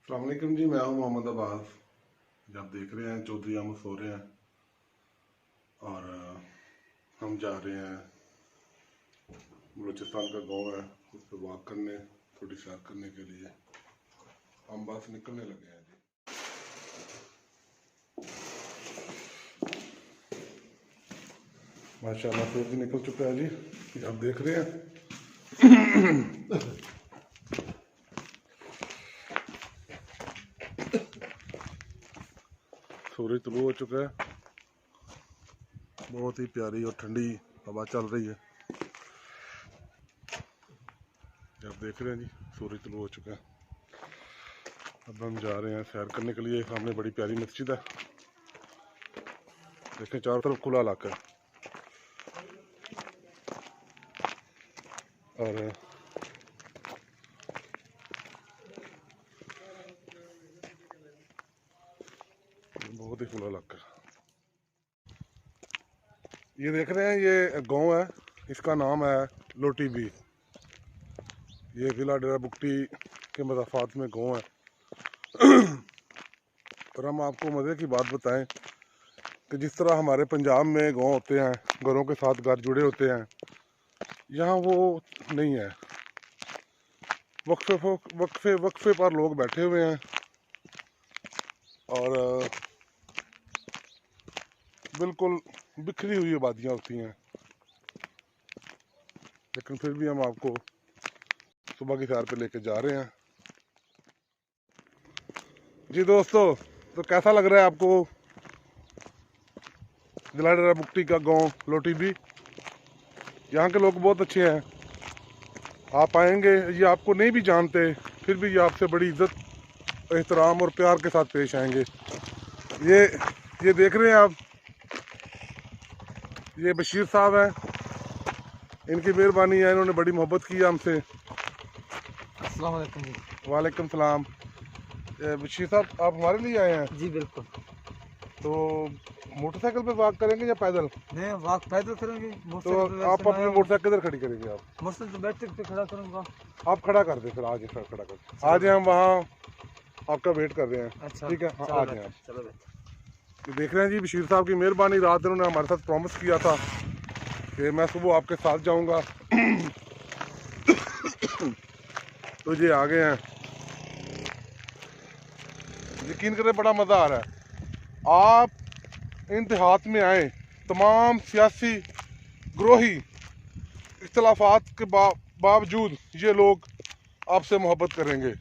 अस्सलाम वालेकुम जी, मैं हूं मोहम्मद अब्बास। जब देख रहे हैं चौधरी अहमद सो रहे हैं और हम जा रहे हैं बलूचिस्तान का गांव है उस पर वॉक करने, थोड़ी सैर करने के लिए हम बस निकलने लगे हैं जी। माशाल्लाह सूरज निकल चुका है जी, आप देख रहे हैं। सूरज तुलू हो चुका है, बहुत ही प्यारी और ठंडी हवा चल रही है। आप देख रहे हैं जी, सूरज तुलू हो चुका है। अब हम जा रहे हैं सैर करने के लिए। सामने बड़ी प्यारी मस्जिद है, देखें चारों तरफ खुला इलाका है और बहुत ही खुला इलाका है। ये देख रहे हैं, ये गांव है, इसका नाम है लोटी बी। ये ज़िला डेरा बुगटी के मज़ाफ़ात में गांव है। और हम आपको मज़े की बात बताएं कि जिस तरह हमारे पंजाब में गांव होते हैं, घरों के साथ घर जुड़े होते हैं, यहाँ वो नहीं है। वक्फे पर लोग बैठे हुए हैं और बिल्कुल बिखरी हुई आबादियाँ होती हैं, लेकिन फिर भी हम आपको सुबह की सैर पे लेके जा रहे हैं जी। दोस्तों, तो कैसा लग रहा है आपको ज़िला डेरा बुगटी का गांव लोटी बी? यहाँ के लोग बहुत अच्छे हैं। आप आएंगे, ये आपको नहीं भी जानते, फिर भी ये आपसे बड़ी इज्जत, एहतराम और प्यार के साथ पेश आएंगे। ये देख रहे हैं आप, ये बशीर साहब हैं, इनकी मेहरबानी है, इन्होंने बड़ी मोहब्बत की है हमसे। अस्सलाम वालेकुम जी। वालेकुम सलाम। बशीर साहब, आप हमारे लिए आए हैं? जी बिल्कुल। तो मोटरसाइकिल पे वॉक करेंगे या पैदल? नहीं, वॉक पैदल करेंगे। तो आप अपनी मोटरसाइकिल किधर खड़ी करेंगे? आप मोटरसाइकिल तो बैठ पे खड़ा करूँगा। आप खड़ा कर दें, फिर आज खड़ा कर। आज हम वहाँ आपका वेट कर रहे हैं। अच्छा, ठीक है, हाँ आ जाए आप। चलो देख रहे हैं जी, बशीर साहब की मेहरबानी, रात इन्होंने हमारे साथ प्रॉमिस किया था कि मैं सुबह आपके साथ जाऊंगा। तो ये आ गए हैं। यकीन करें, बड़ा मज़ा आ रहा है। आप इन देहात में आए, तमाम सियासी ग्रोही इख्तलाफात के बावजूद ये लोग आपसे मोहब्बत करेंगे।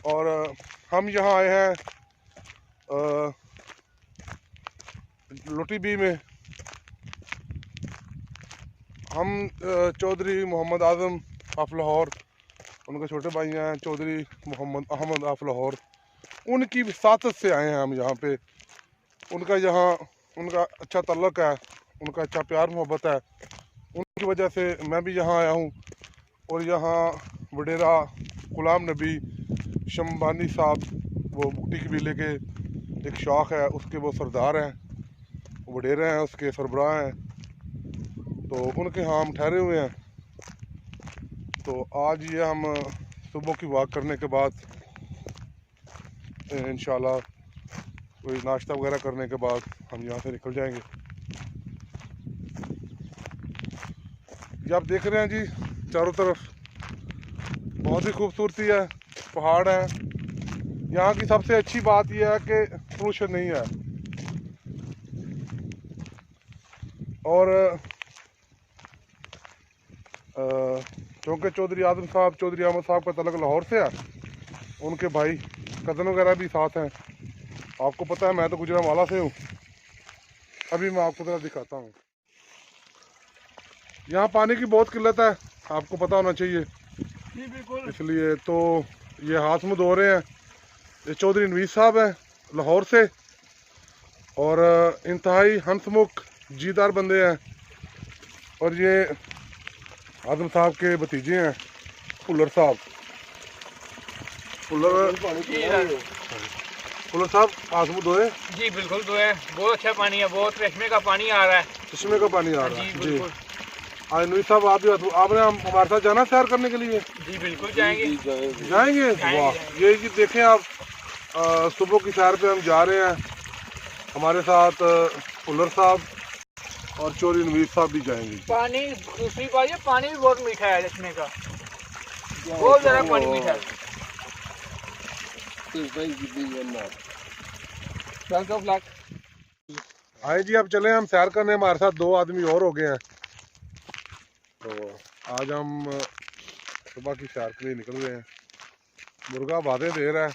और हम यहाँ आए हैं लोटी बी में। हम चौधरी मोहम्मद आज़म ऑफ लाहौर, उनके छोटे भाई हैं चौधरी मोहम्मद अहमद ऑफ लाहौर, उनकी विसातत से आए हैं हम यहाँ पे। उनका अच्छा तल्लक है, उनका अच्छा प्यार मोहब्बत है, उनकी वजह से मैं भी यहाँ आया हूँ। और यहाँ वडेरा गुलाम नबी शमबानी साहब, वो बुगटी कबीले के एक शाख है, उसके वो सरदार हैं, वडेरे हैं, उसके सरबराह हैं। तो उनके यहाँ हम ठहरे हुए हैं। तो आज ये हम सुबह की वॉक करने के बाद इंशाल्लाह कोई नाश्ता वगैरह करने के बाद हम यहाँ से निकल जाएंगे। ये आप देख रहे हैं जी, चारों तरफ बहुत ही खूबसूरती है, पहाड़ है। यहाँ की सबसे अच्छी बात यह है कि पोल्यूशन नहीं है। और क्योंकि चौधरी आज़म साहब, चौधरी अहमद साहब का तल्लुक लाहौर से है, उनके भाई कज़न वगैरह भी साथ हैं। आपको पता है, मैं तो गुजरांवाला से हूँ। अभी मैं आपको ज़रा दिखाता हूँ। यहाँ पानी की बहुत किल्लत है, आपको पता होना चाहिए। इसलिए तो ये हाथ मुँह धो रहे हैं। ये चौधरी नवीस साहब हैं लाहौर से, और इंतहाई हंसमुख जीदार बंदे हैं। और ये आज़म साहब के भतीजे हैं फुल्लर साहब। फुल्लर साहब, हाथ मुँह धोए? जी बिल्कुल धोए। बहुत अच्छा पानी है, बहुत चश्मे का पानी आ रहा है। चश्मे का पानी आ रहा है जी। आज नवीद साहब आप भी आपने हमारे साथ जाना सैर करने के लिए? जी बिल्कुल जाएंगे। जाएंगे? वाह, ये कि देखें आप सुबह की सैर पे हम जा रहे हैं, हमारे साथ फुल्लर साहब और चोरी नवीद साहब भी जाएंगे। पानी दूसरी बात, ये पानी भी बहुत मीठा है रखने का, बहुत ज्यादा पानी मीठा है। आए जी, अब चले हम सैर करने, हमारे साथ 2 आदमी और हो गए हैं। तो आज हम सुबह की सैर के लिए निकल गए हैं। मुर्गा बाधे दे रहा है।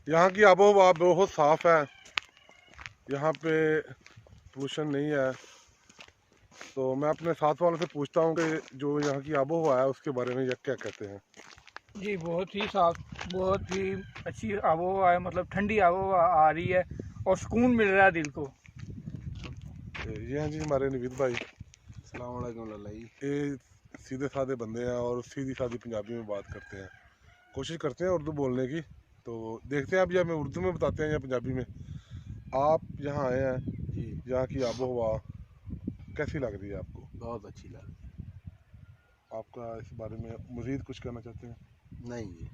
यहाँ की आबो हवा बहुत साफ़ है, यहाँ पे पोल्यूशन नहीं है। तो मैं अपने साथ वालों से पूछता हूँ कि जो यहाँ की आबो हवा है उसके बारे में ये क्या कहते हैं। जी बहुत ही साफ, बहुत ही अच्छी आबोहवा है, मतलब ठंडी आबोहवा आ रही है और सुकून मिल रहा है दिल को। ये हैं जी हमारे नवीद भाई। अस्सलाम वालेकुम लाला जी। ये सीधे साधे बंदे हैं और सीधी सादी पंजाबी में बात करते हैं, कोशिश करते हैं उर्दू बोलने की। तो देखते हैं अब, या मैं उर्दू में बताते हैं या पंजाबी में। आप यहाँ आए हैं जी, यहाँ की आबो हवा कैसी लग रही है आपको? बहुत अच्छी लग रही। आपका इस बारे में मज़ीद कुछ कहना चाहते हैं? नहीं जी।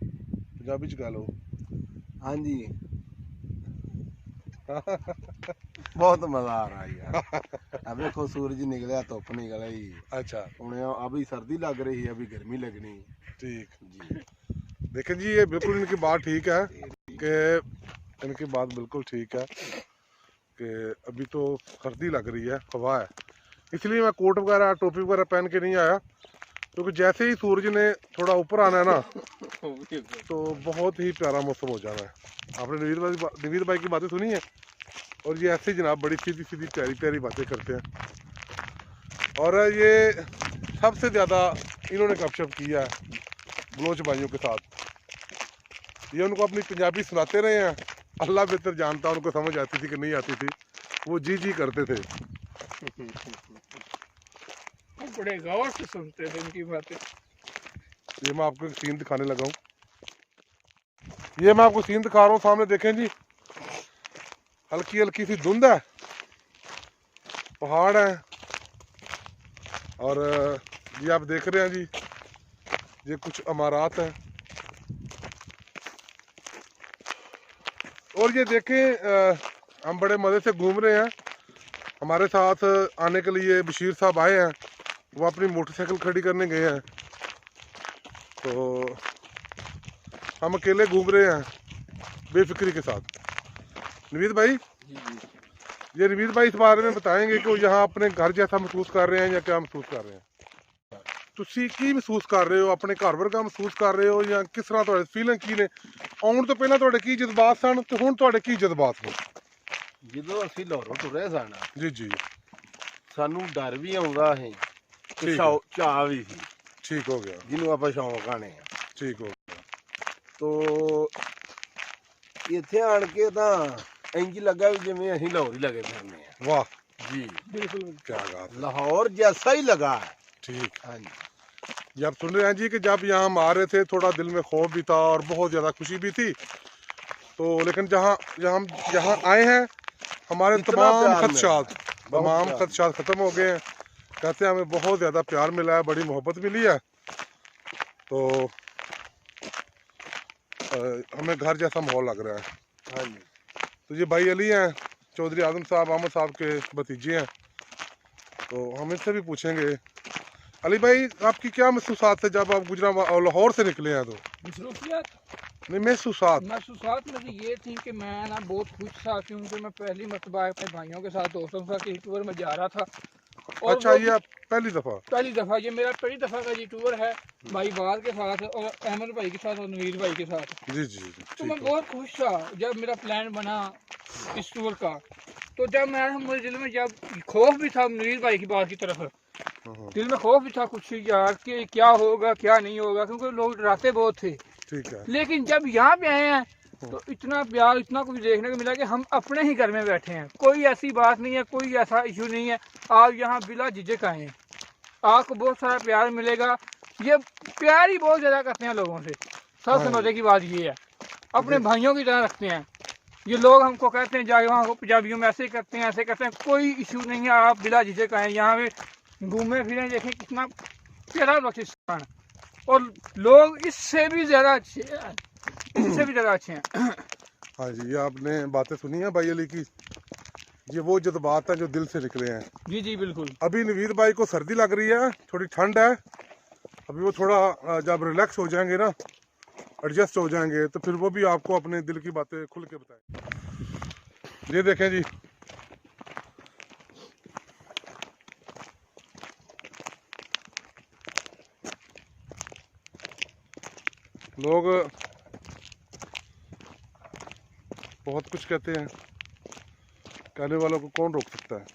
पंजाबी च कह लो। हाँ जी। बहुत मजा आ रहा है यार। अब देखो सूरज निकला, धुप निकल आई। अच्छा, उन्हें अभी सर्दी लग रही है, अभी गर्मी लगनी। ठीक जी। देखें जी, ये बिल्कुल इनकी बात ठीक है कि इनकी बात बिल्कुल ठीक है कि अभी तो सर्दी लग रही है, हवा है, इसलिए मैं कोट वगैरह टोपी वगैरह पहन के नहीं आया। क्योंकि जैसे ही सूरज ने थोड़ा ऊपर आना है ना तो बहुत ही प्यारा मौसम हो जाना है। आपने नवीद भाई की बातें सुनी है, और ये ऐसे ही जनाब बड़ी सीधी सीधी प्यारी प्यारी बातें करते हैं। और ये सबसे ज़्यादा इन्होंने गपशप किया है बलोच भाइयों के साथ। ये उनको अपनी पंजाबी सुनाते रहे हैं, अल्लाह बेहतर जानता, उनको समझ आती थी कि नहीं आती थी, वो जी जी करते थे। बड़े गौर से सुनते थे इनकी बातें। ये मैं आपको एक सीन दिखाने लगा हूँ, ये मैं आपको सीन दिखा रहा हूँ, सामने देखें जी, हल्की हल्की सी धुंध है, पहाड़ है, और ये आप देख रहे हैं जी, ये कुछ इमारत हैं। और ये देखें हम बड़े मज़े से घूम रहे हैं। हमारे साथ आने के लिए बशीर साहब आए हैं, वो अपनी मोटरसाइकिल खड़ी करने गए हैं। तो हम अकेले घूम रहे हैं बेफिक्री के साथ। नवीद भाई, ये नवीद भाई इस बारे में बताएंगे कि वो यहाँ अपने घर जैसा महसूस कर रहे हैं या क्या महसूस कर रहे हैं? ਤੁਸੀਂ ਕੀ ਮਹਿਸੂਸ ਕਰ ਰਹੇ ਹੋ? ਆਪਣੇ ਘਰ ਵਰਗਾ ਮਹਿਸੂਸ ਕਰ ਰਹੇ ਹੋ ਜਾਂ ਕਿਸ ਤਰ੍ਹਾਂ ਤੁਹਾਡੇ ਫੀਲਿੰਗ ਕੀ ਨੇ? ਆਉਣ ਤੋਂ ਪਹਿਲਾਂ ਤੁਹਾਡੇ ਕੀ ਜਜ਼ਬਾਤ ਸਨ ਤੇ ਹੁਣ ਤੁਹਾਡੇ ਕੀ ਜਜ਼ਬਾਤ ਨੇ? ਜਦੋਂ ਅਸੀਂ ਲਾਹੌਰੋਂ ਤੁਰੇ ਸਨ, ਜੀ ਜੀ, ਸਾਨੂੰ ਡਰ ਵੀ ਆਉਂਦਾ ਸੀ, ਠੀਕ ਚਾਅ ਵੀ ਸੀ, ਠੀਕ ਹੋ ਗਿਆ, ਜਿਹਨੂੰ ਆਪਾਂ ਸ਼ੌਂਕ ਆਣੇ ਆ। ਠੀਕ ਹੋ ਗਿਆ। ਤੋ ਇੱਥੇ ਆਣ ਕੇ ਤਾਂ ਇੰਜ ਲੱਗਾ ਵੀ जिमें ਅਸੀਂ लाहौर ही लगे फिरने हैं। वाह जी बिल्कुल क्या बात है, लाहौर जैसा ही लगा है। ठीक। हाँ जी। ये आप सुन रहे हैं जी कि जब यहाँ हम आ रहे थे थोड़ा दिल में खौफ भी था और बहुत ज़्यादा खुशी भी थी। तो लेकिन जहाँ हम यहाँ आए हैं हमारे तमाम खदशात ख़त्म हो गए हैं। कहते हैं हमें बहुत ज़्यादा प्यार मिला है, बड़ी मोहब्बत मिली है। तो हमें घर जैसा माहौल लग रहा है। हाँ जी। तो ये भाई अली हैं, चौधरी आजम साहब अहमद साहब के भतीजे हैं। तो हम इनसे भी पूछेंगे। अली भाई, आपकी क्या महसूसात है जब आप गुजरात लाहौर से निकले हैं? तो नहीं, महसूसात मुझे ये थी कि मैं ना बहुत खुश था, क्योंकि मैं पहली मरतबा अपने भाइयों के साथ, दोस्तों के साथ किसी टूर में जा रहा था। और अच्छा, ये आप पहली दफ़ा? ये मेरा पहली दफ़ा का ये टूर है, भाई बाल के साथ और अहमद भाई के साथ और नवीर भाई के साथ। जी जी जी, तो मैं बहुत खुश था जब मेरा प्लान बना इस टूर का। तो जब मेरे दिल में जब खौफ भी था नवीर भाई की बात की तरफ, दिल में खौफ भी था कुछ यार कि क्या होगा क्या नहीं होगा, क्योंकि लोग डराते बहुत थे। ठीक है। लेकिन जब यहाँ पे आए हैं तो इतना प्यार, इतना कुछ देखने को मिला कि हम अपने ही घर में बैठे हैं। कोई ऐसी बात नहीं है, कोई ऐसा इशू नहीं है। आप यहाँ बिला झिझक आए हैं, आपको बहुत सारा प्यार मिलेगा। ये प्यार ही बहुत ज़्यादा करते हैं लोगों से। सबसे मजे की बात ये है, अपने भाइयों की तरह रखते हैं। ये लोग हमको कहते हैं जाके वहाँ को पंजाबियों में ऐसे करते हैं, ऐसे करते हैं, कोई इशू नहीं है। आप बिला झिझक आए यहाँ पे घूमे फिरें, देखें कितना प्यारा बख्शिस्तान। और लोग इससे भी ज़्यादा अच्छे हैं, इससे भी ज़्यादा अच्छे हैं। हाँ जी, ये आपने बातें सुनी है भाई अली की, ये वो जज्बात हैं जो दिल से निकले हैं। जी जी बिल्कुल। अभी नवीद भाई को सर्दी लग रही है, थोड़ी ठंड है, अभी वो थोड़ा जब रिलैक्स हो जाएंगे ना, एडजस्ट हो जाएंगे, तो फिर वो भी आपको अपने दिल की बातें खुल के बताएं। ये देखें जी, लोग बहुत कुछ कहते हैं, कहने वालों को कौन रोक सकता है।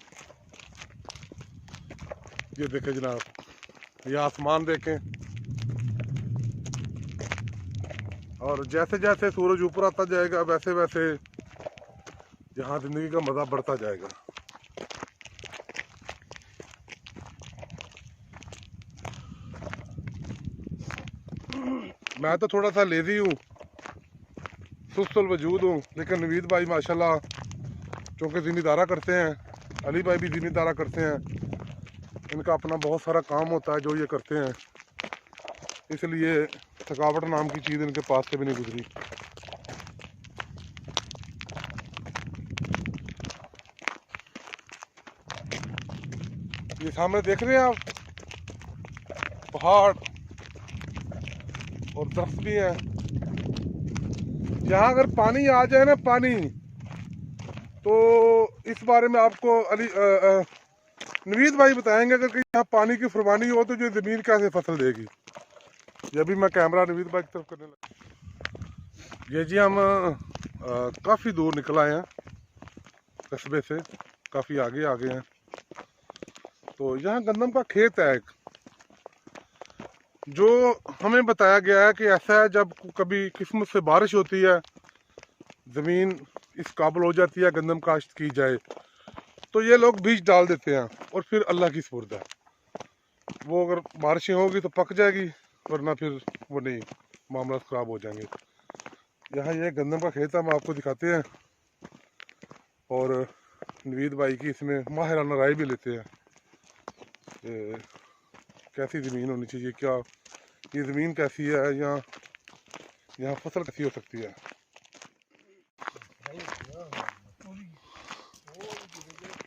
ये देखें जनाब, ये आसमान देखें, और जैसे जैसे सूरज ऊपर आता जाएगा वैसे वैसे यहाँ जिंदगी का मज़ा बढ़ता जाएगा। मैं तो थोड़ा सा लेजी हूँ, सुस्तुल वजूद हूँ, लेकिन नवीद भाई माशाल्लाह चूँकि ज़िम्मेदारा करते हैं, अली भाई भी ज़िम्मेदारा करते हैं, इनका अपना बहुत सारा काम होता है जो ये करते हैं, इसलिए थकावट नाम की चीज़ इनके पास से भी नहीं गुजरी। ये सामने देख रहे हैं आप, पहाड़ और दरख्त भी हैं। यहाँ अगर पानी आ जाए ना, पानी, तो इस बारे में आपको अली नवीद भाई बताएंगे। अगर यहाँ पानी की फरमानी हो तो जो ज़मीन कैसे फसल देगी। ये भी मैं कैमरा नवीद भाई की तरफ करने लगा। ये जी हम काफ़ी दूर निकल आए हैं कस्बे से, काफ़ी आगे आ गए हैं। तो यहाँ गंदम का खेत है एक, जो हमें बताया गया है कि ऐसा है जब कभी किस्मत से बारिश होती है, ज़मीन इस काबिल हो जाती है गंदम काश्त की जाए, तो ये लोग बीज डाल देते हैं और फिर अल्लाह की सुपुर्द है। वो अगर बारिशें होगी तो पक जाएगी, वरना फिर वो नहीं, मामला ख़राब हो जाएंगे। यहाँ ये गंदम का खेत हम आपको दिखाते हैं, और नवीद भाई की इसमें माहिराना राय भी लेते हैं। कैसी ज़मीन होनी चाहिए, क्या ये ज़मीन कैसी है, यहाँ फसल कैसी हो सकती है।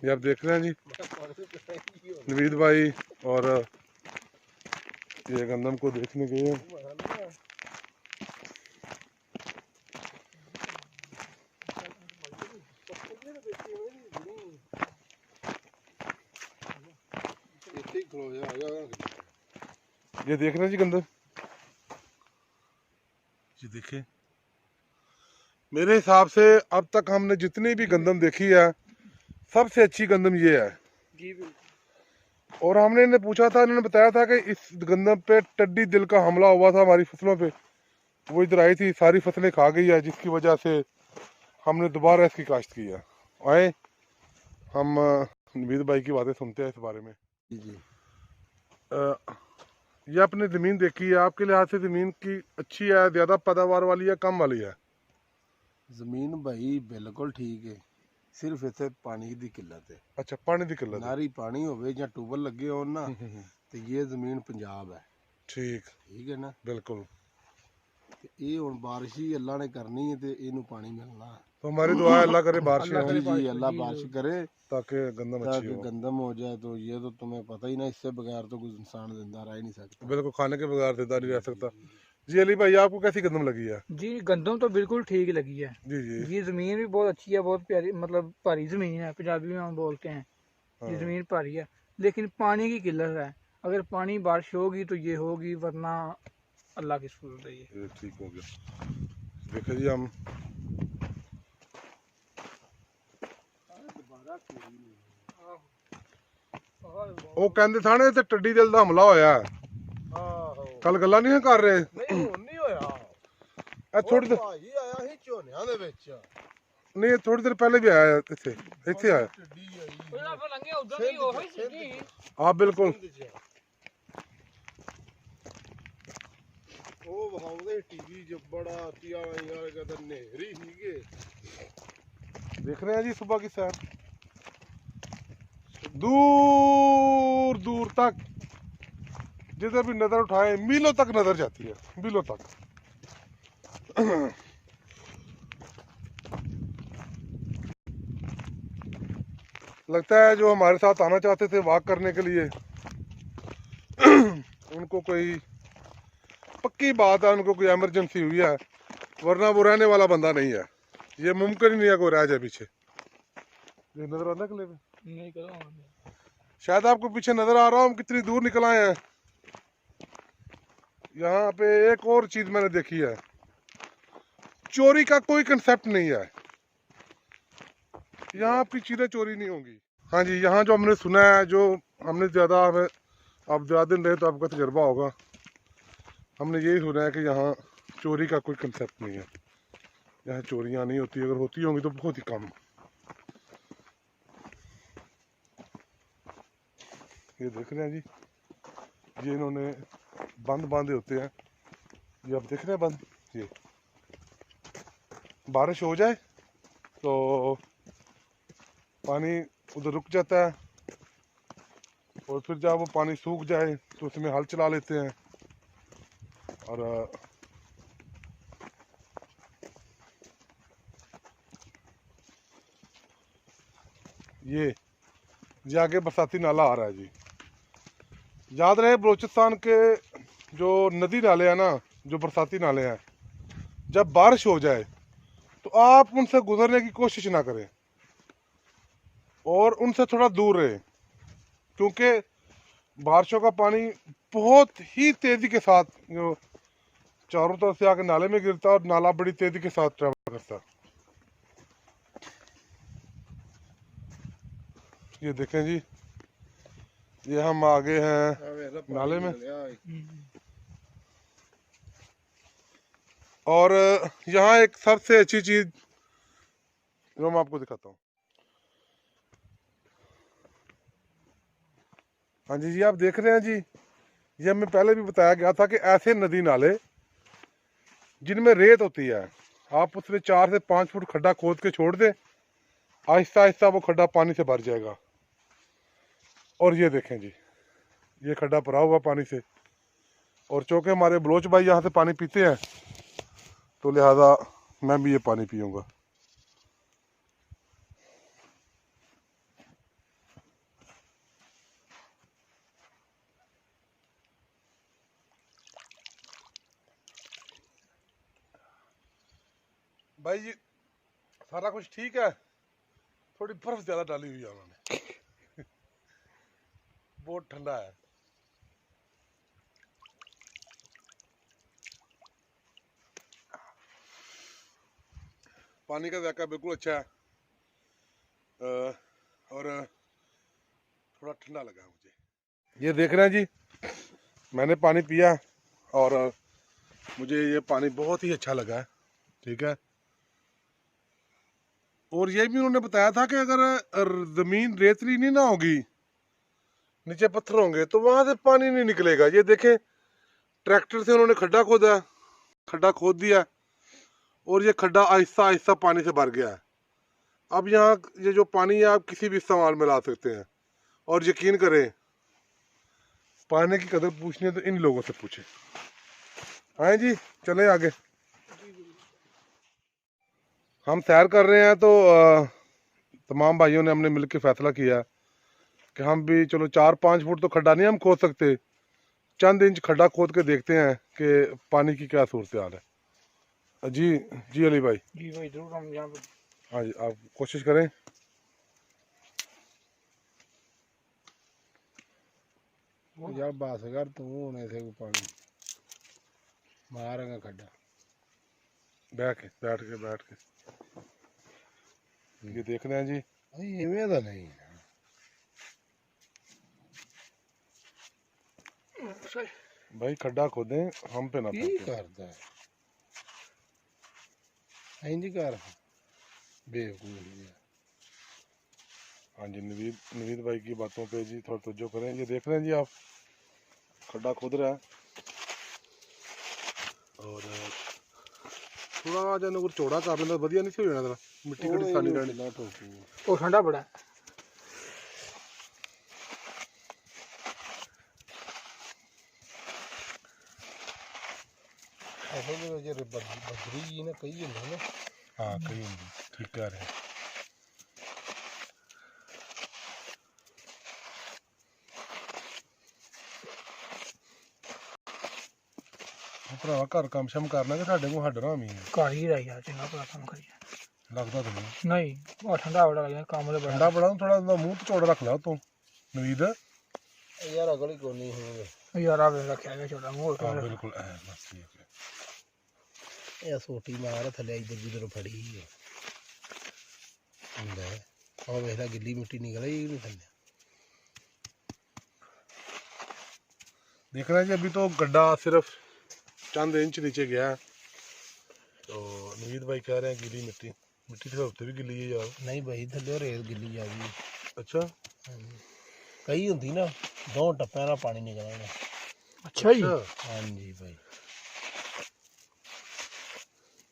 ये आप देख रहे हैं जी, नवीद भाई और ये गंदम को देखने गए हैं। ये देख रहे हैं जी गंदम, ये देखें। मेरे हिसाब से अब तक हमने जितनी भी गंदम देखी है, सबसे अच्छी गंदम ये है जी बिल्कुल। और हमने इन्हें पूछा था, इन्होंने बताया था कि इस गंदम पे टिड्डी दिल का हमला हुआ था हमारी फसलों पे, वो इधर आई थी, सारी फसलें खा गई है, जिसकी वजह से हमने दोबारा इसकी काश्त की है। आए हम नवीद भाई की बातें सुनते हैं इस बारे में। जी ये आपने ज़मीन देखी है, आपके लिहाज से ज़मीन की अच्छी है, ज़्यादा पैदावार वाली है, कम वाली है? ਜ਼ਮੀਨ ਭਾਈ ਬਿਲਕੁਲ ਠੀਕ ਹੈ, ਸਿਰਫ ਇੱਥੇ ਪਾਣੀ ਦੀ ਕਿੱਲਤ ਹੈ। अच्छा, पानी की किल्लत है। ਨਾਰੀ ਪਾਣੀ ਹੋਵੇ ਜਾਂ ਟੂਬਲ ਲੱਗੇ ਹੋਣ ਨਾ, ਤੇ ਇਹ ਜ਼ਮੀਨ ਪੰਜਾਬ ਹੈ। ठीक ਠੀਕ ਹੈ ਨਾ, बिल्कुल। ਤੇ ਇਹ ਹੁਣ ਬਾਰਿਸ਼ ਹੀ ਅੱਲਾ ਨੇ ਕਰਨੀ ਹੈ ਤੇ ਇਹਨੂੰ ਪਾਣੀ मिलना है। तो हमारी दुआ है अल्लाह करे बारिश अल्लाह हो, करे जी अल्लाह बारिश करे ताकि गंदम अच्छी ताकि हो। गंदम हो जाए। तो ये तो तुम्हें पता ही ना, इससे बगैर तो कुछ इंसान जिंदा रह ही नहीं सकता। बिल्कुल, खाने के बगैर जिंदा नहीं रह सकता। जी अली भाई, आपको कैसी गंदम लगी है? जी गंदम तो बिल्कुल ठीक लगी है। जी जी। ये ज़मीन भी बहुत अच्छी है, बहुत प्यारी, मतलब भारी ज़मीन है, पंजाबी में हम बोलते हैं। ये हाँ। ज़मीन भारी है, लेकिन पानी की किल्लत है। अगर पानी बारिश होगी तो ये होगी, वरना अल्लाह की सुपुर्द है ये। ये ठीक हो गया। देखो जी, हम ਉਹ ਕਹਿੰਦੇ ਥਾਣੇ ਤੇ ਟੱਡੀ ਦਿਲ ਦਾ ਹਮਲਾ ਹੋਇਆ। ਆਹੋ ਕੱਲ ਗੱਲਾਂ ਨਹੀਂ ਕਰ ਰਹੇ? ਨਹੀਂ ਹੁਣ ਨਹੀਂ ਹੋਇਆ। ਇਹ ਥੋੜੀ ਭਾਜੀ ਆਇਆ ਸੀ ਝੋਨਿਆਂ ਪਹਾੜਾਂ ਦੇ ਵਿੱਚ नहीं थोड़ी देर पहले भी आया इतने इतने आया ਢਿੱਡੀ ਆਈ ਪਹਿਲਾਂ ਆਪਾਂ ਲੰਘੇ ਉਦੋਂ ਵੀ ਉਹੀ ਸੀਗੀ हाँ बिल्कुल ਉਹ ਵਿਖਾਉਂਦੇ ਟੀਵੀ 'ਚ ਬੜਾ ਤੀਆ ਵਾਲੇ ਕਹਿੰਦੇ ਨੇਰੀ ਸੀਗੇ देख रहे हैं जी सुबह की सैर दूर दूर तक जिधर भी नजर उठाए मीलों तक नजर जाती है मीलों तक लगता है जो हमारे साथ आना चाहते थे वॉक करने के लिए उनको कोई पक्की बात है उनको कोई इमरजेंसी हुई है वरना वो रहने वाला बंदा नहीं है ये मुमकिन ही नहीं है कोई रह जाए पीछे ये नजर आता है नहीं करो शायद आपको पीछे नजर आ रहा हो हम कितनी दूर निकल आए हैं यहाँ पे एक और चीज मैंने देखी है चोरी का कोई कंसेप्ट नहीं है यहाँ आपकी चीजें चोरी नहीं होंगी हाँ जी यहाँ जो हमने सुना है जो हमने ज़्यादा आप ज़्यादा दिन रहे तो आपका तजर्बा होगा हमने यही सुना है कि यहाँ चोरी का कोई कंसेप्ट नहीं है यहाँ चोरियाँ नहीं होती अगर होती होंगी तो बहुत ही कम ये देख रहे हैं जी ये इन्होंने बंद बांधे होते हैं ये आप देख रहे हैं बंद ये बारिश हो जाए तो पानी उधर रुक जाता है और फिर जब वो पानी सूख जाए तो उसमें हल चला लेते हैं और ये आगे बरसाती नाला आ रहा है जी याद रहे बलूचिस्तान के जो नदी नाले हैं ना जो बरसाती नाले हैं जब बारिश हो जाए तो आप उनसे गुजरने की कोशिश ना करें और उनसे थोड़ा दूर रहे क्योंकि बारिशों का पानी बहुत ही तेज़ी के साथ जो चारों तरफ से आके नाले में गिरता है और नाला बड़ी तेज़ी के साथ ट्रैवल करता है ये देखें जी ये हम आगे हैं नाले में और यहाँ एक सबसे अच्छी चीज़ जो मैं आपको दिखाता हूँ हाँ जी आप देख रहे हैं जी ये हमें पहले भी बताया गया था कि ऐसे नदी नाले जिनमें रेत होती है आप उसमें 4 से 5 फुट खड्डा खोद के छोड़ दें आहिस्ता आहिस्ता वो खड्डा पानी से भर जाएगा और ये देखें जी ये खड्डा भरा हुआ पानी से और चूँकि हमारे बलोच भाई यहाँ से पानी पीते हैं तो लिहाजा मैं भी ये पानी पीऊँगा भाई जी सारा कुछ ठीक है थोड़ी बर्फ ज़्यादा डाली हुई है उन्होंने बहुत ठंडा है पानी का जायका बिल्कुल अच्छा है और थोड़ा ठंडा लगा मुझे ये देख रहे हैं जी मैंने पानी पिया और मुझे ये पानी बहुत ही अच्छा लगा है ठीक है और ये भी उन्होंने बताया था कि अगर ज़मीन रेतली नहीं ना होगी नीचे पत्थर होंगे तो वहाँ से पानी नहीं निकलेगा ये देखें ट्रैक्टर से उन्होंने खड्डा खोद दिया और ये खड्डा आहिस्ता आहिस्ता पानी से भर गया है अब यहाँ ये जो पानी है आप किसी भी इस्तेमाल में ला सकते हैं और यकीन करें पानी की कदर पूछनी है तो इन लोगों से पूछें आए जी चलें आगे हम सैर कर रहे हैं तो तमाम भाइयों ने हमने मिलकर फैसला किया कि हम भी चलो 4-5 फुट तो खड्डा नहीं हम खोद सकते चंद इंच खड्डा खोद के देखते हैं कि पानी की क्या सूरत हाल है जी जी अली भाई जी भाई जरूर हम यहाँ पे हाँ जी आप कोशिश करें यार बस कर तू होने से को पानी मारेगा खड्डा बैठ के ये देख रहे हैं जी इवें दा नहीं भाई खड्डा खोदें हम पे ना की करता है इंज कर बेवकूफ। हाँ जी, नवीद भाई की बातों पे जी थोड़ा तवज्जो करें। ये देख रहे हैं जी आप, खड्डा खोद रहा है और थोड़ा जन अगर चौड़ा कर लेंदा वधिया नहीं सी हो जाना, मिट्टी कड़ी सानी रहनी। वो ठंडा बड़ा है। बदरी ना कई होंगे ना। हाँ कहीं ठीक कह रहे हैं। भरावा घर काम शम करना कि साढ़े को हड्ड रामी कर ही रहा यार, चंगा बड़ा काम करिए। लगता तो नहीं। नहीं वो ठंडा बड़ा लगा, काम वाले बड़ा ठंडा बड़ा थोड़ा मुंह तो चौड़ा रख ला तू नवीद। यार अगली को नहीं होंगे यार आप रखा है छोटा मुंह। हाँ बिल्कुल बस ठीक है। ये सोटी मार थले इधर उधर फड़ी है और वेला गिल्ली मिट्टी निकल ही नहीं थले। देख रहे हैं जी, अभी तो गड्ढा सिर्फ चंद इंच नीचे गया है, तो नवीद भाई कह रहे हैं गीली मिट्टी, मिट्टी तो हफ्ते भी गिली है यार। नहीं भाई थले रेत गिल्ली जा गई। अच्छा कई होंगी ना, दो टप्पे ना पानी निकलना। अच्छा जी। हाँ जी भाई,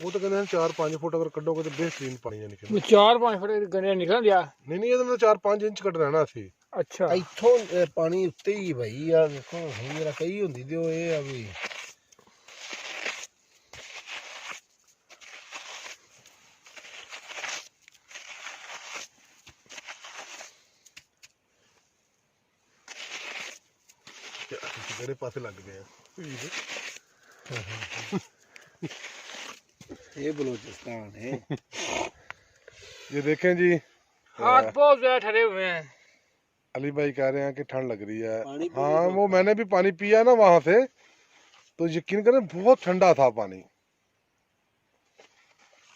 वो तो कहते हैं 4-5 फुट अगर कड्डोगे तो बेहतरीन पानी है निकल। 4-5 फुट गने निकल गया। नहीं ये 4-5 इंच कट रहना सी। अच्छा इथों पानी उत्ते ही भाई यार देखो मेरा कई होंगी तो ये अभी मेरे पास लग गए हैं। ये बलूचिस्तान है। ये देखें जी, हाथ बहुत ज्यादा ठहरे हुए हैं। अली भाई कह रहे हैं कि ठंड लग रही है। पानी पी हाँ लो। वो मैंने भी पानी पिया ना वहां से, तो यकीन करें बहुत ठंडा था पानी।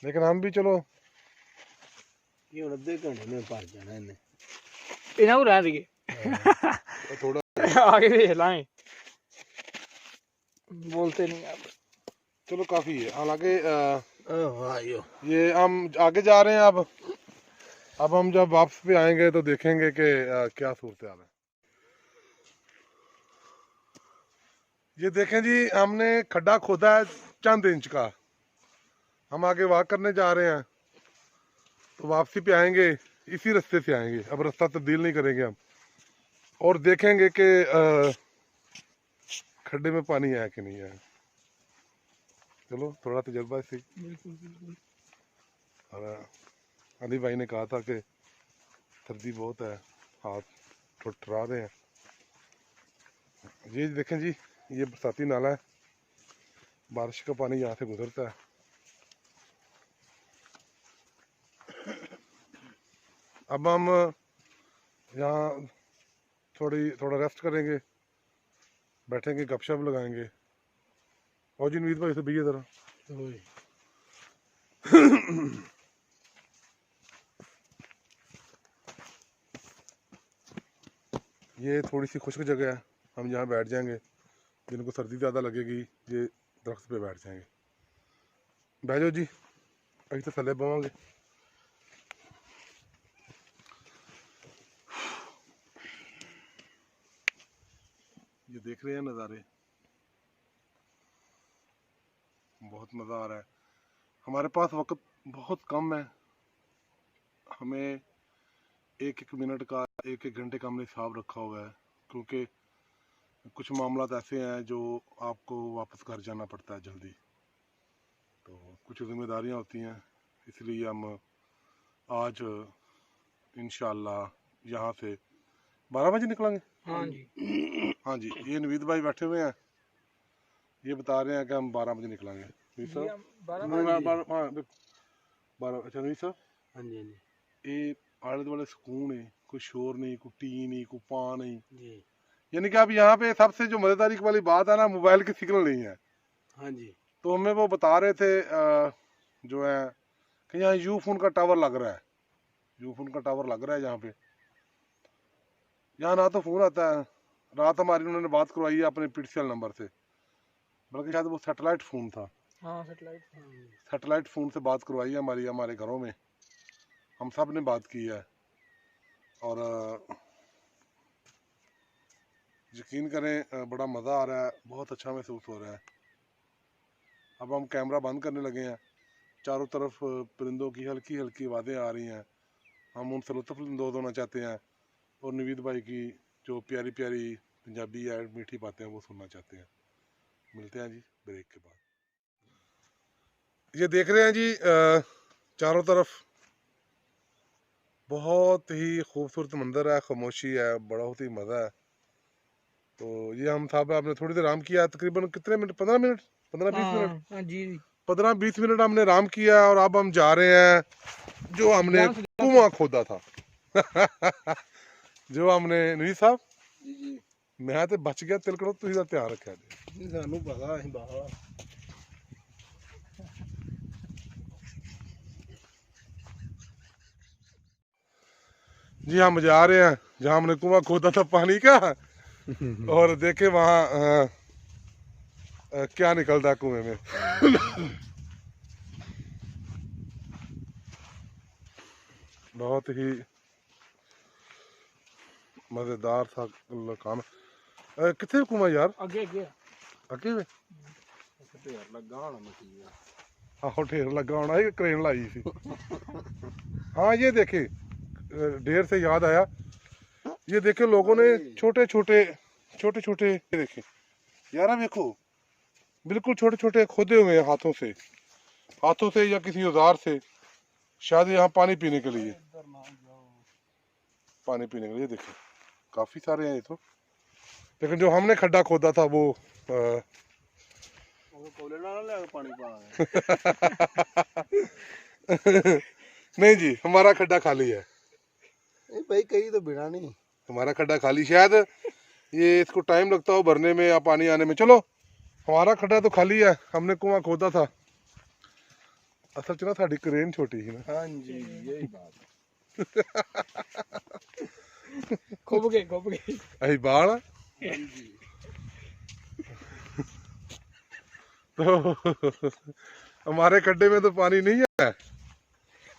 लेकिन हम भी चलो ये अद्धे घंटे में भर जाना इन्हें। इन्हें को रहने दिए थोड़ा आगे देख लाएं, बोलते नहीं आप। चलो काफी है। हालांकि आयो ये हम आगे जा रहे हैं। अब हम जब वापस भी आएंगे तो देखेंगे कि क्या सूरत हाल है। ये देखें जी, हमने खड्डा खोदा है चंद इंच का। हम आगे वॉक करने जा रहे हैं, तो वापसी पे आएंगे इसी रास्ते से आएंगे। अब रास्ता तब्दील नहीं करेंगे हम, और देखेंगे कि खड्डे में पानी है कि नहीं है। चलो थोड़ा तजर्बा से। बिल्कुल बिल्कुल। और अली भाई ने कहा था कि सर्दी बहुत है, हाथ ठुठरा रहे हैं। ये देखें जी, ये बरसाती नाला है, बारिश का पानी यहाँ से गुजरता है। अब हम यहाँ थोड़ा रेस्ट करेंगे, बैठेंगे, गपशप लगाएंगे। और जी नवीद भाई से भैया जरा। ये थोड़ी सी खुश्क जगह है, हम यहाँ बैठ जाएंगे। जिनको सर्दी ज़्यादा लगेगी ये दरख्त पे बैठ जाएंगे। बैठ जाओ जी, अभी तो थले बवांगे। ये देख रहे हैं नज़ारे, बहुत मज़ा आ रहा है। हमारे पास वक्त बहुत कम है, हमें एक मिनट का, एक घंटे का हमने हिसाब रखा हुआ है, क्योंकि कुछ मामला ऐसे हैं जो आपको वापस घर जाना पड़ता है जल्दी, तो कुछ जिम्मेदारियां होती हैं। इसलिए हम आज इंशाल्लाह यहाँ से 12 बजे निकलेंगे। हाँ जी हाँ जी, ये नवीद भाई बैठे हुए हैं, ये बता रहे हैं कि हम 12 बजे निकलेंगे। नवीद साहब, अच्छा नवीद साहब, हाँ जी ये आले दुआले सुकून है, कोई शोर नहीं, कोई टी नहीं, कोई पा नहीं। जी यानी कि अब यहाँ पे सबसे जो मजेदारी वाली बात है ना, मोबाइल की सिग्नल नहीं है। हाँ जी तो हमें वो बता रहे थे जो है कि यहाँ यू फोन का टावर लग रहा है, यू फोन का टावर लग रहा है यहाँ पे। यहाँ ना तो फोन आता है, रात हमारी उन्होंने बात करवाई है अपने पीटीसीएल नंबर से, बल्कि शायद वो सैटेलाइट फोन था। हाँ सेटेलाइट। सैटेलाइट फ़ोन से बात करवाई है हमारे घरों में, हम सब ने बात की है। और यकीन करें बड़ा मज़ा आ रहा है, बहुत अच्छा महसूस हो रहा है। अब हम कैमरा बंद करने लगे हैं, चारों तरफ परिंदों की हल्की हल्की आवाज़ें आ रही हैं, हम उनसे लुत्फ़अंदोज़ होना चाहते हैं और नवीद भाई की जो प्यारी प्यारी पंजाबी है मीठी बातें हैं वो सुनना चाहते हैं। मिलते हैं जी ब्रेक के बाद। ये देख रहे हैं जी चारों तरफ बहुत ही खूबसूरत मंजर है, खामोशी है, बहुत ही मज़ा है। तो ये हम साहब आपने थोड़ी देर आराम किया, तकरीबन कितने मिनट, 15 मिनट, 15-20 मिनट, हाँ जी 15-20 मिनट हमने आराम किया और अब हम जा रहे हैं जो हमने कुआं खोदा था। जो हमने नहीं साहब जी जी मैं तो बच गया, तिलकड़ो तुसीं दा ध्यान रखा जी। सानू पता है बाबा। जी हम जा रहे हैं जहाँ हमने कुआं खोदा था पानी का, और देखे वहाँ क्या निकलता है कुएं में। बहुत ही मज़ेदार था काम। कितने कुआं यार आगे आगे अगे में? ढेर लगा होना मछली का। आहो ढेर लगा होना, एक क्रेन लाई थी। हाँ ये देखे, ढेर से याद आया, ये देखे लोगों ने छोटे छोटे ये देखे यार, देखो बिल्कुल छोटे छोटे खोदे हुए हैं हाथों से या किसी औजार से, शायद यहाँ पानी पीने के लिए, देखे काफी सारे हैं ये तो। लेकिन जो हमने खड्डा खोदा था वो कोले ना ले पानी पा नहीं जी, हमारा खड्डा खाली है। नहीं भाई कहीं तो बिना नहीं, हमारा खड्डा खाली, शायद ये इसको टाइम लगता हो भरने में या पानी आने में। चलो हमारा खड्डा तो खाली है, हमने कुआं खोदा था। असल च ना साडी क्रेन छोटी थी ना। हाँ जी यही बात खुब गए अही बाल तो हमारे खड्डे में तो पानी नहीं है,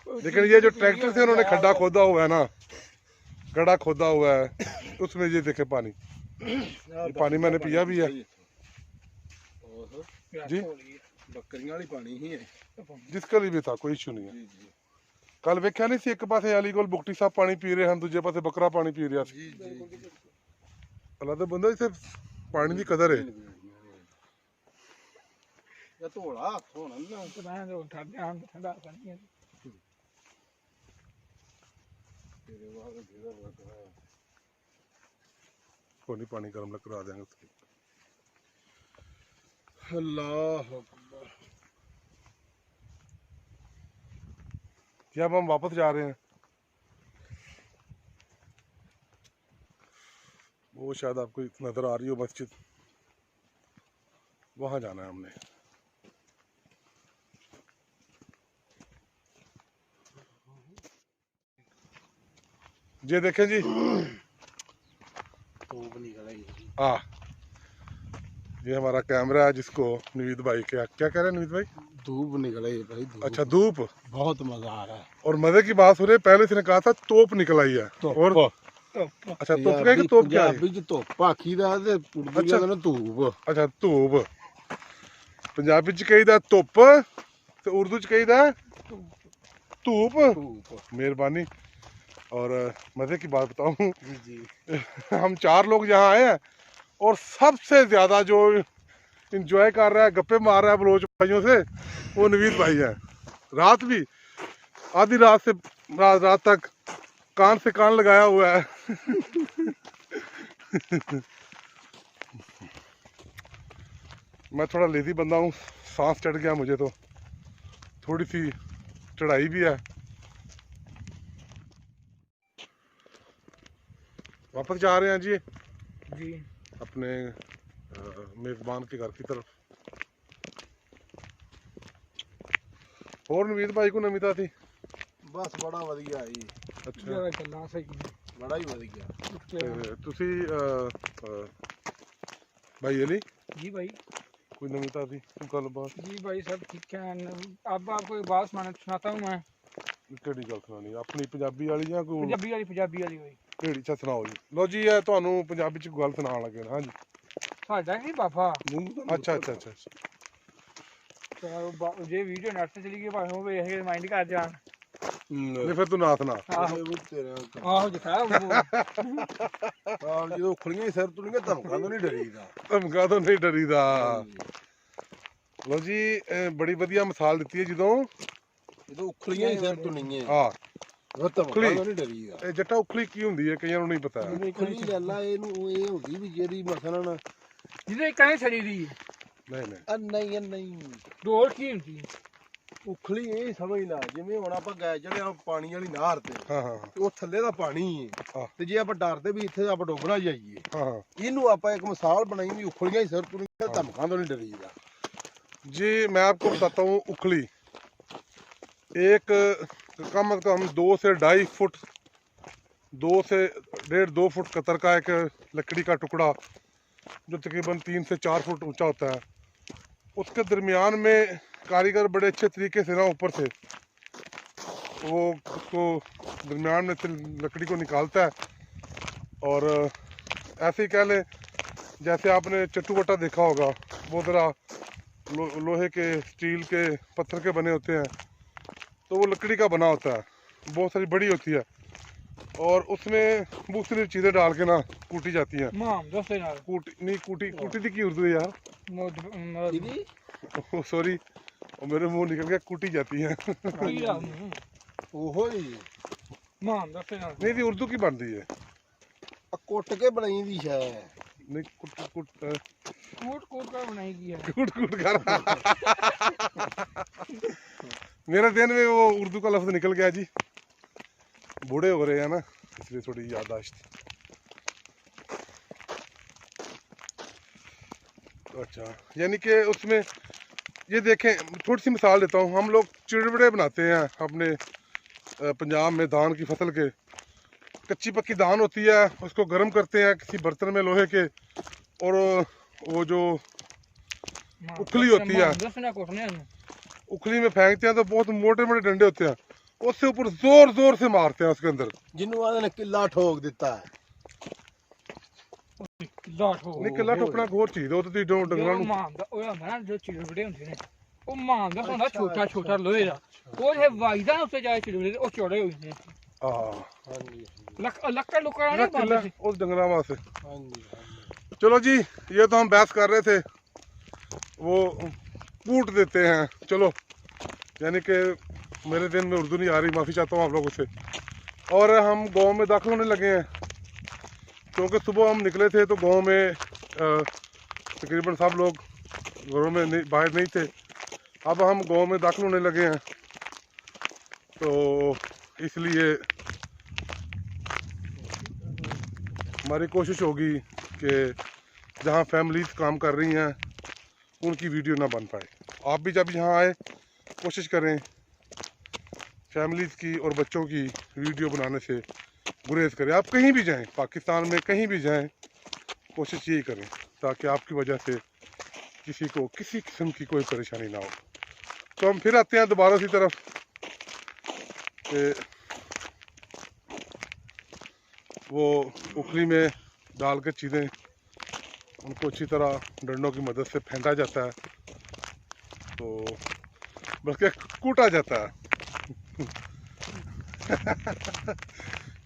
लेकिन ये जो ट्रैक्टर से उन्होंने खड्डा खोदा हुआ है ना, गड्ढा खोदा हुआ है, उसमें ये देखे पानी, ये पानी मैंने पिया भी है जी। बकरियां वाली पानी ही है जिसका लिए भी था, कोई इशू नहीं है। जी जी कल वेख्या नहीं सी, एक पासे अली कोल बुगटी साहब पानी पी रहे हैं, दूजे पासे बकरा पानी पी रहा। जी जी अल्लाह तो बंदा इसे पानी की कदर है। या थोड़ा होना ना ठंडा पानी है। तेरे बाद घेरा लग रहा है। कोई नहीं, पानी गर्म लग करा देंगे उसकी। अल्लाह अकबर। क्या अब हम वापस जा रहे हैं, वो शायद आपको नजर आ रही हो मस्जिद, वहां जाना है हमने। ये देखें जी, धूप निकल आई हाँ ये हमारा कैमरा है जिसको नवीद भाई क्या क्या कह रहे हैं नवीद भाई? धूप निकल आई भाई धूप। अच्छा धूप, बहुत मजा आ रहा है। और मजे की बात हो रही है, पहले इसने कहा था तोप निकल आई है। और अच्छा तोप क्या है कि तोप क्या है? पंजाबी च धुप आखी दा ते उर्दू च कहंदे धूप। अच्छा धूप, पंजाबी च कहीदा धुप ते उर्दू च कहीदा धूप। धूप मेहरबानी। और मजे की बात बताऊं, जी जी हम 4 लोग यहाँ आए हैं और सबसे ज्यादा जो इंजॉय कर रहा है, गप्पे मार रहा है बलोच भाइयों से, वो नवीद भाई है। रात भी आधी रात से रात तक कान से कान लगाया हुआ है। मैं थोड़ा लेजी बंदा हूँ, सांस चढ़ गया मुझे, तो थोड़ी सी चढ़ाई भी है। वापस जा रहे हैं जी अपने मेजबान के घर की तरफ। और नवीद भाई को नमिता थी बस बड़ा वधिया जी। अच्छा गल्लां सही बड़ा ही वधिया। ਤੁਸੀਂ ਭਾਈ ਅਲੀ जी भाई कोई नवी ताजी गलबात? जी भाई सब ठीक है। अब आपको एक बात सुनाता हूँ मैं। ਕਿਹੜੀ ਗੱਲ ਸੁਣਾਣੀ ਆਪਣੀ ਪੰਜਾਬੀ ਵਾਲੀ ਜਾਂ ਕੋਈ ਪੰਜਾਬੀ ਵਾਲੀ ਹੋਈ। ਕਿਹੜੀ? ਅੱਛਾ ਸੁਣਾਓ ਜੀ। ਲੋ ਜੀ ਇਹ ਤੁਹਾਨੂੰ ਪੰਜਾਬੀ ਚ ਗੱਲ ਸੁਣਾਉਣ ਲੱਗੇ ਨਾ। ਹਾਂਜੀ ਸਾਡਾ ਕੀ ਬਾਬਾ। ਅੱਛਾ ਅੱਛਾ ਅੱਛਾ ਚਲੋ ਜੇ ਵੀਡੀਓ ਨੈਟ ਤੇ ਚਲੀ ਗਈ ਭਾਵੇਂ ਉਹ ਵੇਖ ਕੇ ਰਿਮਾਈਂਡ ਕਰ ਜਾਣ। ਨਹੀਂ ਫਿਰ ਤੂੰ ਨਾ ਸੁਣਾ। ਆਹੋ ਜਿਹਾ ਜਦੋਂ ਉਖਲੀਆਂ ਹੀ ਸਿਰ ਤੁਲੀਆਂ ਧਮਕਾਂ ਤੋਂ ਨਹੀਂ ਡਰੀਦਾ। ਧਮਕਾਂ ਤੋਂ ਨਹੀਂ ਡਰੀਦਾ। ਲੋ ਜੀ ਬੜੀ ਵਧੀਆ ਮਿਸਾਲ ਦਿੱਤੀ ਹੈ ਜਦੋਂ ਉਖਲੀਆਂ ਹੀ ਸਿਰ ਤੁਲੀਆਂ ਹਾਂ ਉਹ ਧਮਕਾਂ ਤੋਂ ਨਹੀਂ ਡਰੀਦਾ। ਇਹ ਜੱਟਾ ਉਖਲੀ ਕੀ ਹੁੰਦੀ ਹੈ ਕਈਆਂ ਨੂੰ ਨਹੀਂ ਪਤਾ। ਉਖਲੀ ਲੱਲਾ ਇਹਨੂੰ ਇਹ ਹੁੰਦੀ ਵੀ ਜਿਹੜੀ ਮਸਲਨ ਜਿਹਦੇ ਕਹੀਂ ਛੜੀ ਦੀ ਨਹੀਂ ਨਹੀਂ ਦੋਰ ਕੀ ਹੁੰਦੀ। ਉਖਲੀ ਇਹ ਸਮਝ ਲਾ ਜਿਵੇਂ ਹੁਣ ਆਪਾਂ ਗਏ ਜਿਹੜੇ ਪਾਣੀ ਵਾਲੀ ਨਹਿਰ ਤੇ ਹਾਂ ਹਾਂ ਉਹ ਥੱਲੇ ਦਾ ਪਾਣੀ ਹੈ ਤੇ ਜੇ ਆਪਾਂ ਡਰਦੇ ਵੀ ਇੱਥੇ ਆਪਾਂ ਡੁੱਬ ਨਾ ਜਾਈਏ ਹਾਂ ਇਹਨੂੰ ਆਪਾਂ ਇੱਕ ਮਿਸਾਲ ਬਣਾਈ ਵੀ उखलियां ही सिर तुलियां धमकां तो नहीं डरीदा। जी मैं आपको बताता हूँ उखली एक कम से कम 2 से 2.5 फुट 2 से 1.5-2 फुट कतर का एक लकड़ी का टुकड़ा जो तकरीबन 3 से 4 फुट ऊंचा होता है। उसके दरमियान में कारीगर बड़े अच्छे तरीके से ना ऊपर से वो उसको दरमियान में से लकड़ी को निकालता है और ऐसे ही कह लें जैसे आपने चट्टू बट्टा देखा होगा वो ज़रा लोहे के स्टील के पत्थर के बने होते हैं तो वो लकड़ी का बना होता है, बहुत सारी बड़ी होती है और उसमें बहुत सारी चीज़ें डाल के ना कूटी जाती हैं। कूटी थी की उर्दू है यार सॉरी मेरे मुंह निकल गया कूटी जाती है नहीं थी उर्दू की बनती है कुट के बनाई दी है नहीं कूट कर बनाई गई है कूट कर मेरे दिन में वो उर्दू का लफ्ज निकल गया जी। बूढ़े हो रहे हैं ना इसलिए थोड़ी याददाश्त। अच्छा यानी कि उसमें ये देखें थोड़ी सी मिसाल देता हूँ। हम लोग चिड़बड़े बनाते हैं अपने पंजाब में धान की फसल के। कच्ची पक्की धान होती है उसको गर्म करते हैं किसी बर्तन में लोहे के और वो जो उखली होती है उखली में फेंकते हैं तो बहुत मोटे मोटे डंडे होते हैं उससे ऊपर जोर जोर से मारते हैं उसके अंदर जिन्होंने आदे ने किला ठोक देता है। नहीं किला ठोकना एक होर चीज है वो तो तुम डंगरां नूं मारदा ਉਹ ਹੁੰਦਾ ਨਾ ਜੋ ਚਿੜਬੜੇ ਹੁੰਦੇ ਨੇ ਉਹ ਮਾਰਦਾ ਹੁੰਦਾ ਛੋਟਾ ਛੋਟਾ ਲੋਹੇ ਦਾ ਉਹ ਜੇ ਵਾਈਦਾ ਨਾ ਉੱਤੇ ਜਾਏ ਚਿੜਬੜੇ ਉਹ ਚੌੜੇ ਹੋ ਜਾਂਦੇ। ਲੱਕੜ ਲੁਕੜਾ नहीं बनते उस डंगरा वास्ते। चलो जी ये तो हम बहस कर रहे थे वो कूट देते हैं। चलो यानी कि मेरे दिन में उर्दू नहीं आ रही माफ़ी चाहता हूँ आप लोगों से। और हम गांव में दाखिल होने लगे हैं क्योंकि सुबह हम निकले थे तो गांव में तकरीबन सब लोग घरों में नहीं बाहर नहीं थे। अब हम गांव में दाखिल होने लगे हैं तो इसलिए हमारी कोशिश होगी कि जहाँ फैमिलीज काम कर रही हैं उनकी वीडियो ना बन पाए। आप भी जब यहाँ आए कोशिश करें फैमिलीज की और बच्चों की वीडियो बनाने से गुरेज करें। आप कहीं भी जाएं पाकिस्तान में कहीं भी जाएं कोशिश यही करें ताकि आपकी वजह से किसी को किसी किस्म की कोई परेशानी ना हो। तो हम फिर आते हैं दोबारा उसी तरफ कि वो उखली में डाल कर चीज़ें उनको अच्छी तरह डंडों की मदद से फेंका जाता है तो बल्कि कूटा जाता है।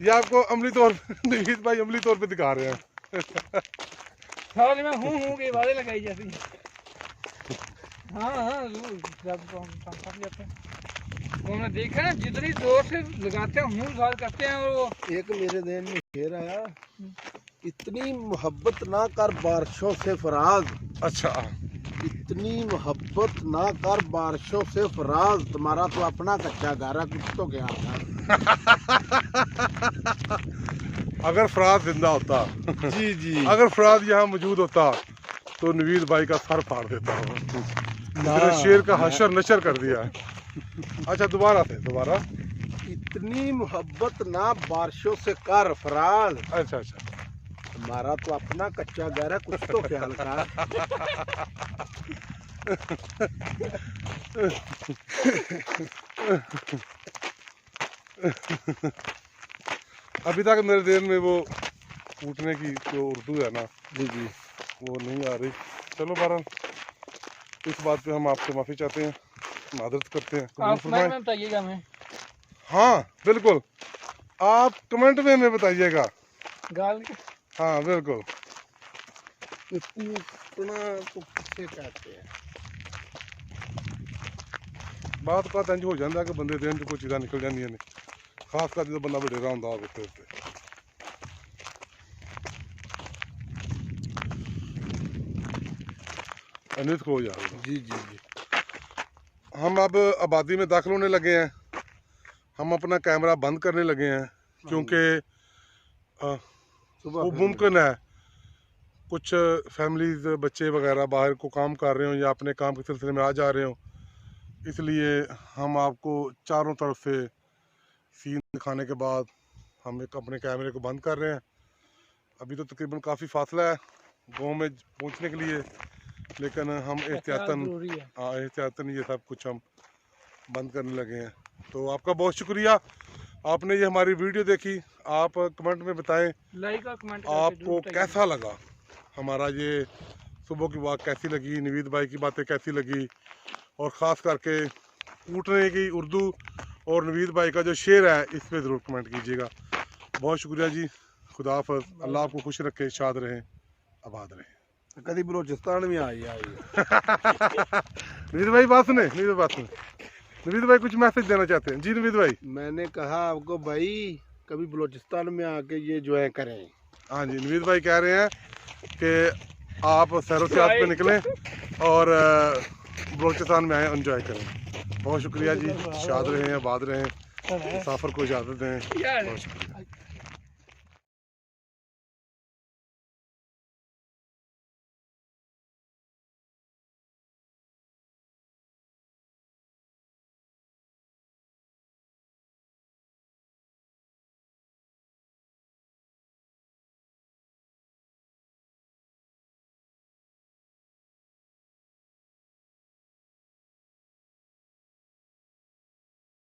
ये आपको अमली तौर नवीद भाई अमली तौर पे दिखा रहे हैं। साल में हूँ के वादे लगाई जाती है। हाँ जब हम थक जाते हैं उन्होंने देखा ना जितनी जोर से लगाते हैं हूँ साल करते हैं और वो एक मेरे दिन में शेर आया इतनी मोहब्बत ना कर बारिशों से फराज। अच्छा इतनी मोहब्बत ना कर बारिशों से फराज तुम्हारा तो अपना कच्चा गारा कुछ तो क्या था। अगर फराज जिंदा होता जी जी अगर फराज यहाँ मौजूद होता तो नवीद भाई का सर फाड़ देता हूँ। शेर का हशर नशर कर दिया है। अच्छा दोबारा इतनी मोहब्बत ना बारिशों से कर फराज। अच्छा हमारा तो अपना कच्चा घर है कुछ तो ख्याल कर। अभी तक मेरे देर में वो कूटने की जो उर्दू है ना जी जी, वो नहीं आ रही। चलो बहरहाल इस बात पे हम आपसे माफ़ी चाहते हैं, मादरत करते हैं। कबूल आप फरमाएं। में बताइएगा हमें हाँ बिल्कुल, आप कमेंट में हमें बताइएगा। गाल हाँ बिल्कुल। कूटना तो किसे कहते हैं? बात का इंज हो जाता है कि बंदे दिन कोई चीज़ां निकल जांदियां ने, खास कर जो बंदा वडेरा होंदा होवे सिर ते। अनित खो जा रहा। जी जी जी, हम अब आबादी में दाखिल होने लगे हैं। हम अपना कैमरा बंद करने लगे हैं क्योंकि सुबह वो फिर मुमकिन है कुछ फैमिलीज बच्चे वगैरह बाहर को काम कर रहे हो या अपने काम के सिलसिले में आ जा रहे हो, इसलिए हम आपको चारों तरफ से सीन दिखाने के बाद हम एक अपने कैमरे को बंद कर रहे हैं। अभी तो तकरीबन काफ़ी फासला है गाँव में पहुंचने के लिए, लेकिन हम एहतियातन जरूरी है। एहतियातन ये सब कुछ हम बंद करने लगे हैं। तो आपका बहुत शुक्रिया, आपने ये हमारी वीडियो देखी। आप कमेंट में बताएं लाइक और कमेंट करके आपको जरूर बताइएगा। कैसा लगा हमारा ये सुबह की वॉक कैसी लगी, नवीद भाई की बातें कैसी लगी, और ख़ास करके कूटने की उर्दू और नवीद भाई का जो शेर है इस पर ज़रूर कमेंट कीजिएगा। बहुत शुक्रिया जी, खुदा हाफ़िज़, अल्लाह आपको खुश रखे, शाद रहें, आबाद रहें। कभी बलोचिस्तान में आई नवीद भाई बात सुने, नवीद बात सुने, नवीद भाई कुछ मैसेज देना चाहते हैं। जी नवीद भाई। मैंने कहा आपको भाई कभी बलोचिस्तान में आके ये जो है करें। हाँ जी, नवीद भाई कह रहे हैं कि आप सैरो सियाहत पे निकलें और बलोचिस्तान में आए, एंजॉय करें। बहुत शुक्रिया जी, शाद रहें, आबाद रहें, मुसाफिर को इजाज़त दें। बहुत शुक्रिया।